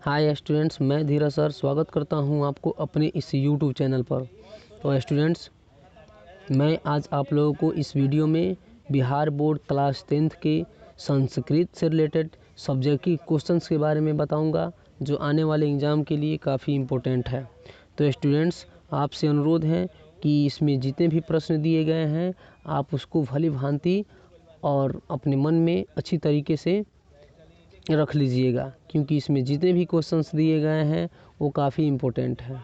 Hi students, मैं धीरज sir स्वागत करता हूं आपको अपने इस यूट्यूब चैनल पर। तो स्टूडेंट्स, मैं आज आप लोगों को इस वीडियो में बिहार बोर्ड क्लास 10th के संस्कृत से रिलेटेड सब्जेक्ट की क्वेश्चंस के बारे में बताऊंगा, जो आने वाले एग्ज़ाम के लिए काफ़ी इम्पोर्टेंट है। तो स्टूडेंट्स, आपसे अनुरोध है कि इसमें जितने भी प्रश्न दिए गए हैं आप उसको भली भांति और अपने मन में अच्छी तरीके से रख लीजिएगा, क्योंकि इसमें जितने भी क्वेश्चंस दिए गए हैं वो काफ़ी इम्पोर्टेंट है।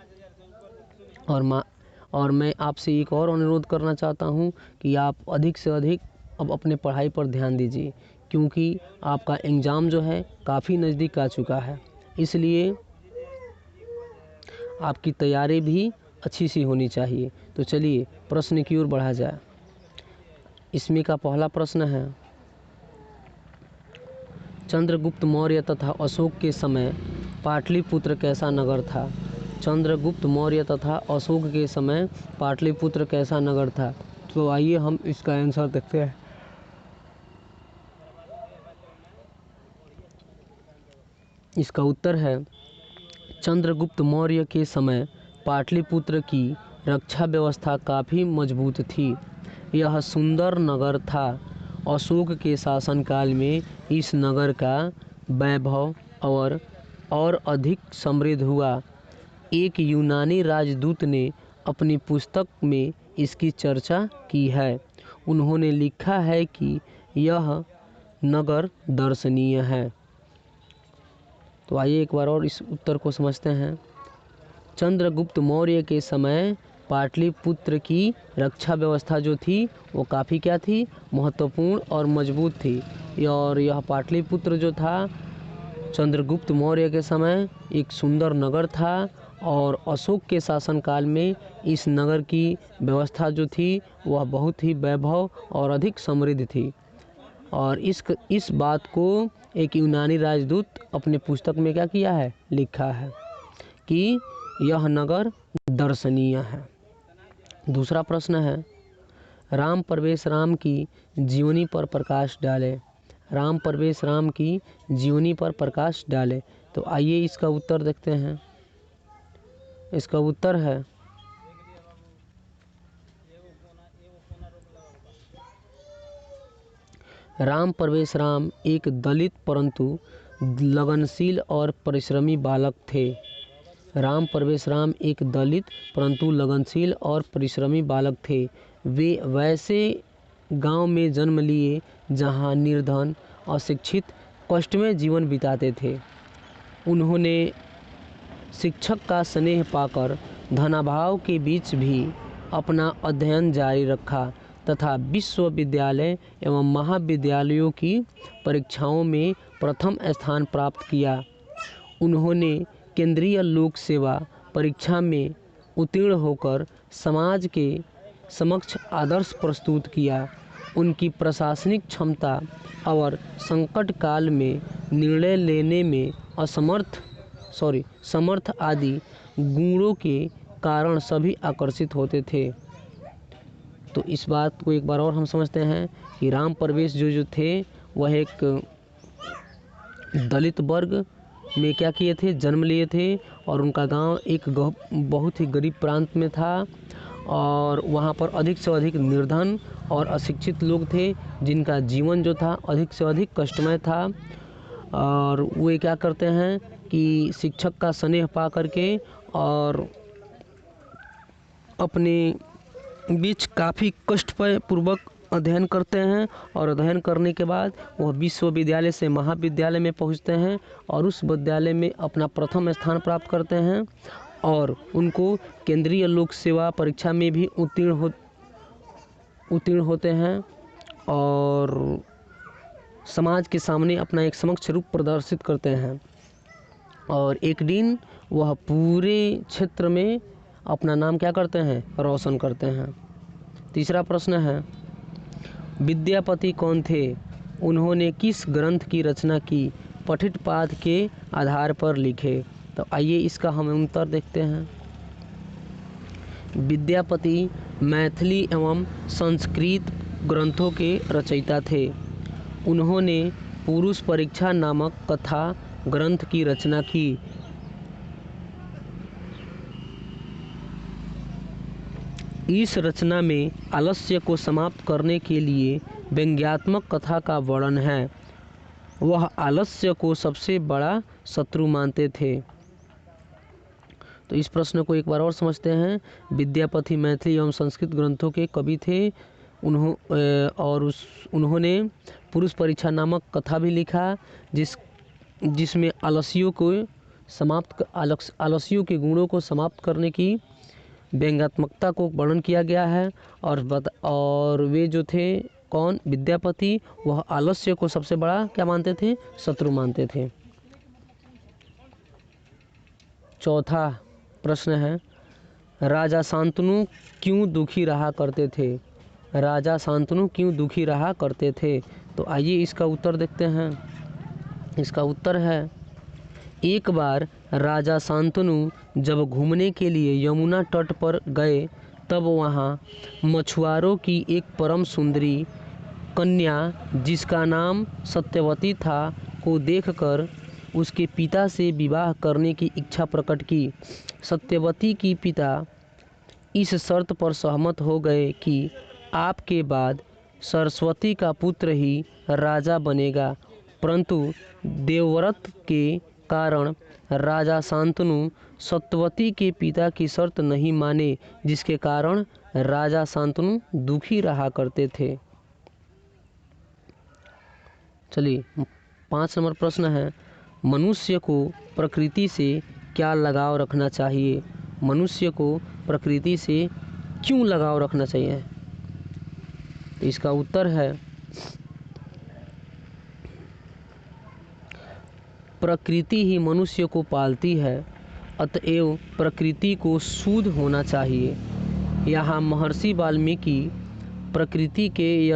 और मैं आपसे एक और अनुरोध करना चाहता हूं कि आप अधिक से अधिक अब अपने पढ़ाई पर ध्यान दीजिए, क्योंकि आपका एग्ज़ाम जो है काफ़ी नज़दीक आ चुका है। इसलिए आपकी तैयारी भी अच्छी सी होनी चाहिए। तो चलिए प्रश्न की ओर बढ़ा जाए। इसमें का पहला प्रश्न है, चंद्रगुप्त मौर्य तथा अशोक के समय पाटलिपुत्र कैसा नगर था? चंद्रगुप्त मौर्य तथा अशोक के समय पाटलिपुत्र कैसा नगर था? तो आइए हम इसका आंसर देखते हैं। इसका उत्तर है, चंद्रगुप्त मौर्य के समय पाटलिपुत्र की रक्षा व्यवस्था काफ़ी मजबूत थी। यह सुंदर नगर था। अशोक के शासनकाल में इस नगर का वैभव और अधिक समृद्ध हुआ। एक यूनानी राजदूत ने अपनी पुस्तक में इसकी चर्चा की है। उन्होंने लिखा है कि यह नगर दर्शनीय है। तो आइए एक बार और इस उत्तर को समझते हैं। चंद्रगुप्त मौर्य के समय पाटलिपुत्र की रक्षा व्यवस्था जो थी वो काफ़ी क्या थी? महत्वपूर्ण और मजबूत थी। और यह पाटलिपुत्र जो था चंद्रगुप्त मौर्य के समय एक सुंदर नगर था, और अशोक के शासनकाल में इस नगर की व्यवस्था जो थी वह बहुत ही वैभव और अधिक समृद्ध थी। और इस बात को एक यूनानी राजदूत अपने पुस्तक में क्या किया है? लिखा है कि यह नगर दर्शनीय है। दूसरा प्रश्न है, राम परवेश राम की जीवनी पर प्रकाश डाले। राम परवेश राम की जीवनी पर प्रकाश डाले। तो आइए इसका उत्तर देखते हैं। इसका उत्तर है, राम परवेश राम एक दलित परंतु लगनशील और परिश्रमी बालक थे। राम परवेश राम एक दलित परंतु लगनशील और परिश्रमी बालक थे। वे वैसे गांव में जन्म लिए जहां निर्धन, अशिक्षित, कष्टमय जीवन बिताते थे। उन्होंने शिक्षक का स्नेह पाकर धनाभाव के बीच भी अपना अध्ययन जारी रखा तथा विश्वविद्यालय एवं महाविद्यालयों की परीक्षाओं में प्रथम स्थान प्राप्त किया। उन्होंने केंद्रीय लोक सेवा परीक्षा में उत्तीर्ण होकर समाज के समक्ष आदर्श प्रस्तुत किया। उनकी प्रशासनिक क्षमता और संकट काल में निर्णय लेने में समर्थ आदि गुणों के कारण सभी आकर्षित होते थे। तो इस बात को एक बार और हम समझते हैं कि राम परवेश जो थे वह एक दलित वर्ग में क्या किए थे? जन्म लिए थे, और उनका गांव एक बहुत ही गरीब प्रांत में था, और वहां पर अधिक से अधिक निर्धन और अशिक्षित लोग थे, जिनका जीवन जो था अधिक से अधिक कष्टमय था। और वे क्या करते हैं कि शिक्षक का स्नेह पा करके और अपने बीच काफ़ी कष्टपूर्वक अध्ययन करते हैं, और अध्ययन करने के बाद वह विश्वविद्यालय से महाविद्यालय में पहुंचते हैं, और उस विद्यालय में अपना प्रथम स्थान प्राप्त करते हैं, और उनको केंद्रीय लोक सेवा परीक्षा में भी उत्तीर्ण होते हैं, और समाज के सामने अपना एक समक्ष रूप प्रदर्शित करते हैं। और एक दिन वह पूरे क्षेत्र में अपना नाम क्या करते हैं? रोशन करते हैं। तीसरा प्रश्न है, विद्यापति कौन थे? उन्होंने किस ग्रंथ की रचना की? पठित पाठ के आधार पर लिखे। तो आइए इसका हम उत्तर देखते हैं। विद्यापति मैथिली एवं संस्कृत ग्रंथों के रचयिता थे। उन्होंने पुरुष परीक्षा नामक कथा ग्रंथ की रचना की। इस रचना में आलस्य को समाप्त करने के लिए व्यंग्यात्मक कथा का वर्णन है। वह आलस्य को सबसे बड़ा शत्रु मानते थे। तो इस प्रश्न को एक बार और समझते हैं। विद्यापति मैथिली एवं संस्कृत ग्रंथों के कवि थे। उन्होंने पुरुष परीक्षा नामक कथा भी लिखा, जिसमें आलस्यों के गुणों को समाप्त करने की व्यंग्यात्मकता को वर्णन किया गया है। और वे जो थे कौन, विद्यापति, वह आलस्य को सबसे बड़ा क्या मानते थे, शत्रु मानते थे। चौथा प्रश्न है, राजा शांतनु क्यों दुखी रहा करते थे। राजा शांतनु क्यों दुखी रहा करते थे। तो आइए इसका उत्तर देखते हैं। इसका उत्तर है, एक बार राजा शांतनु जब घूमने के लिए यमुना तट पर गए, तब वहाँ मछुआरों की एक परम सुंदरी कन्या जिसका नाम सत्यवती था को देखकर उसके पिता से विवाह करने की इच्छा प्रकट की। सत्यवती की पिता इस शर्त पर सहमत हो गए कि आपके बाद सरस्वती का पुत्र ही राजा बनेगा, परंतु देवव्रत के कारण राजा शांतनु सत्यवती के पिता की शर्त नहीं माने, जिसके कारण राजा शांतनु दुखी रहा करते थे। चलिए 5 नंबर प्रश्न है, मनुष्य को प्रकृति से क्या लगाव रखना चाहिए। मनुष्य को प्रकृति से क्यों लगाव रखना चाहिए। तो इसका उत्तर है, प्रकृति ही मनुष्य को पालती है, अतएव प्रकृति को शुद्ध होना चाहिए। यहाँ महर्षि वाल्मीकि प्रकृति के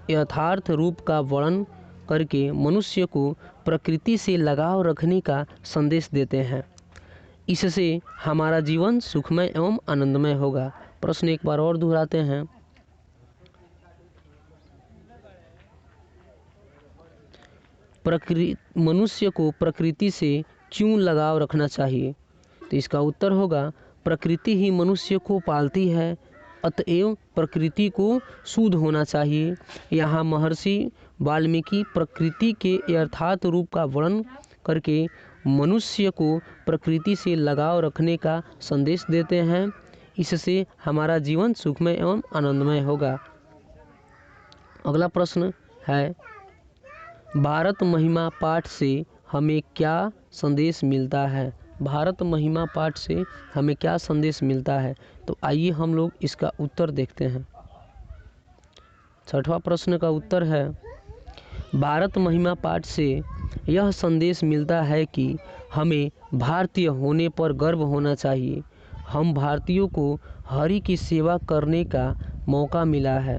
यथार्थ रूप का वर्णन करके मनुष्य को प्रकृति से लगाव रखने का संदेश देते हैं। इससे हमारा जीवन सुखमय एवं आनंदमय होगा। प्रश्न एक बार और दोहराते हैं। मनुष्य को प्रकृति से क्यों लगाव रखना चाहिए। तो इसका उत्तर होगा, प्रकृति ही मनुष्य को पालती है, अतएव प्रकृति को शुद्ध होना चाहिए। यहाँ महर्षि वाल्मीकि प्रकृति के यथार्थ रूप का वर्णन करके मनुष्य को प्रकृति से लगाव रखने का संदेश देते हैं। इससे हमारा जीवन सुखमय एवं आनंदमय होगा। अगला प्रश्न है, भारत महिमा पाठ से हमें क्या संदेश मिलता है। भारत महिमा पाठ से हमें क्या संदेश मिलता है। तो आइए हम लोग इसका उत्तर देखते हैं। 6वां प्रश्न का उत्तर है, भारत महिमा पाठ से यह संदेश मिलता है कि हमें भारतीय होने पर गर्व होना चाहिए। हम भारतीयों को हरि की सेवा करने का मौका मिला है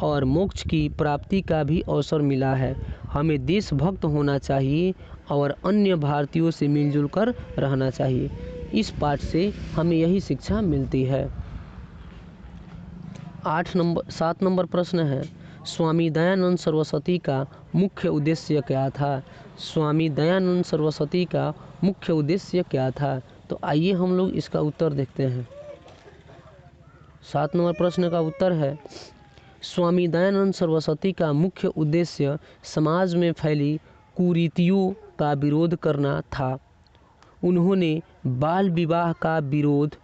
और मोक्ष की प्राप्ति का भी अवसर मिला है। हमें देशभक्त होना चाहिए और अन्य भारतीयों से मिलजुल कर रहना चाहिए। इस पाठ से हमें यही शिक्षा मिलती है। 7 नंबर प्रश्न है, स्वामी दयानंद सरस्वती का मुख्य उद्देश्य क्या था। स्वामी दयानंद सरस्वती का मुख्य उद्देश्य क्या था। तो आइए हम लोग इसका उत्तर देखते हैं। 7 नंबर प्रश्न का उत्तर है, स्वामी दयानंद सरस्वती का मुख्य उद्देश्य समाज में फैली कुरीतियों का विरोध करना था। उन्होंने बाल विवाह का विरोध,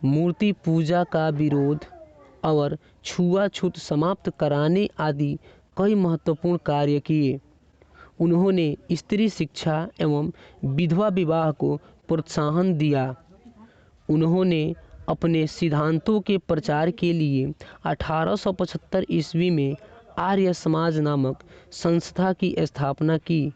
मूर्ति पूजा का विरोध और छुआछूत समाप्त कराने आदि कई महत्वपूर्ण कार्य किए। उन्होंने स्त्री शिक्षा एवं विधवा विवाह को प्रोत्साहन दिया। उन्होंने अपने सिद्धांतों के प्रचार के लिए 1875 ईस्वी में आर्य समाज नामक संस्था की स्थापना की।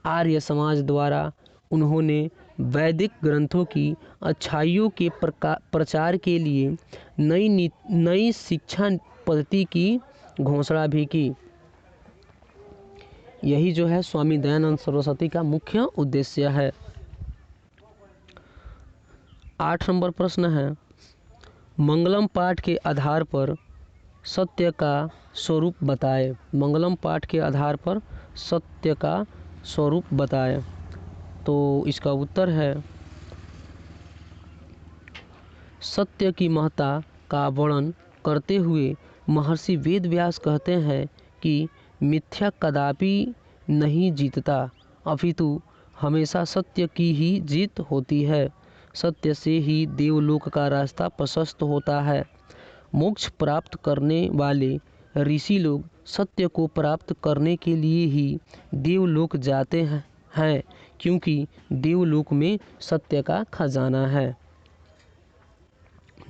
आर्य समाज द्वारा उन्होंने वैदिक ग्रंथों की अच्छाइयों के प्रचार के लिए नई शिक्षा पद्धति की घोषणा भी की। यही जो है स्वामी दयानंद सरस्वती का मुख्य उद्देश्य है। 8 नंबर प्रश्न है, मंगलम पाठ के आधार पर सत्य का स्वरूप बताएं। मंगलम पाठ के आधार पर सत्य का स्वरूप बताएं। तो इसका उत्तर है सत्य की महत्ता का वर्णन करते हुए महर्षि वेदव्यास कहते हैं कि मिथ्या कदापि नहीं जीतता, अपितु हमेशा सत्य की ही जीत होती है। सत्य से ही देवलोक का रास्ता प्रशस्त होता है। मोक्ष प्राप्त करने वाले ऋषि लोग सत्य को प्राप्त करने के लिए ही देवलोक जाते हैं, क्योंकि देवलोक में सत्य का खजाना है।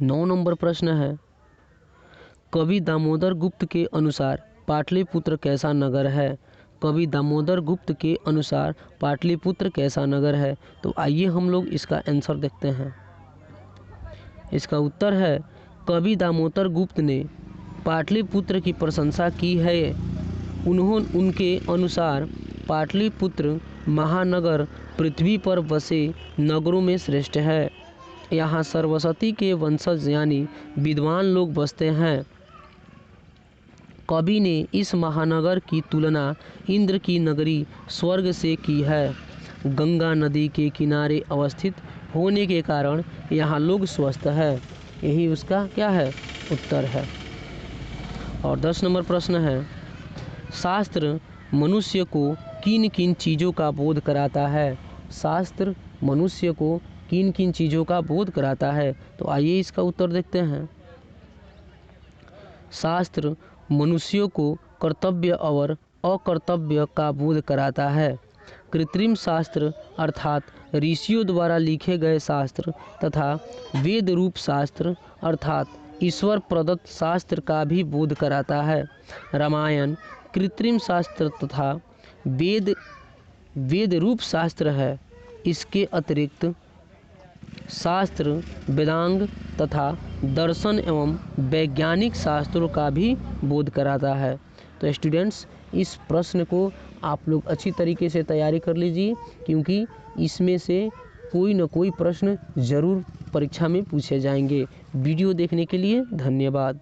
9 नंबर प्रश्न है, कवि दामोदर गुप्त के अनुसार पाटलिपुत्र कैसा नगर है? कवि दामोदर गुप्त के अनुसार पाटलिपुत्र कैसा नगर है? तो आइए हम लोग इसका आंसर देखते हैं। इसका उत्तर है कवि दामोदर गुप्त ने पाटलिपुत्र की प्रशंसा की है। उनके अनुसार पाटलिपुत्र महानगर पृथ्वी पर बसे नगरों में श्रेष्ठ है। यहाँ सरस्वती के वंशज यानी विद्वान लोग बसते हैं। कवि ने इस महानगर की तुलना इंद्र की नगरी स्वर्ग से की है। गंगा नदी के किनारे अवस्थित होने के कारण यहाँ लोग स्वस्थ है। यही उसका क्या है? उत्तर है। और 10 नंबर प्रश्न है, शास्त्र मनुष्य को किन किन चीज़ों का बोध कराता है? शास्त्र मनुष्य को किन किन चीज़ों का बोध कराता है? तो आइए इसका उत्तर देखते हैं। शास्त्र मनुष्यों को कर्तव्य और अकर्तव्य का बोध कराता है। कृत्रिम शास्त्र अर्थात ऋषियों द्वारा लिखे गए शास्त्र तथा वेद रूप शास्त्र अर्थात ईश्वर प्रदत्त शास्त्र का भी बोध कराता है। रामायण कृत्रिम शास्त्र तथा वेद रूप शास्त्र है। इसके अतिरिक्त शास्त्र वेदांग तथा दर्शन एवं वैज्ञानिक शास्त्रों का भी बोध कराता है। तो स्टूडेंट्स, इस प्रश्न को आप लोग अच्छी तरीके से तैयारी कर लीजिए, क्योंकि इसमें से कोई न कोई प्रश्न ज़रूर परीक्षा में पूछे जाएंगे। वीडियो देखने के लिए धन्यवाद।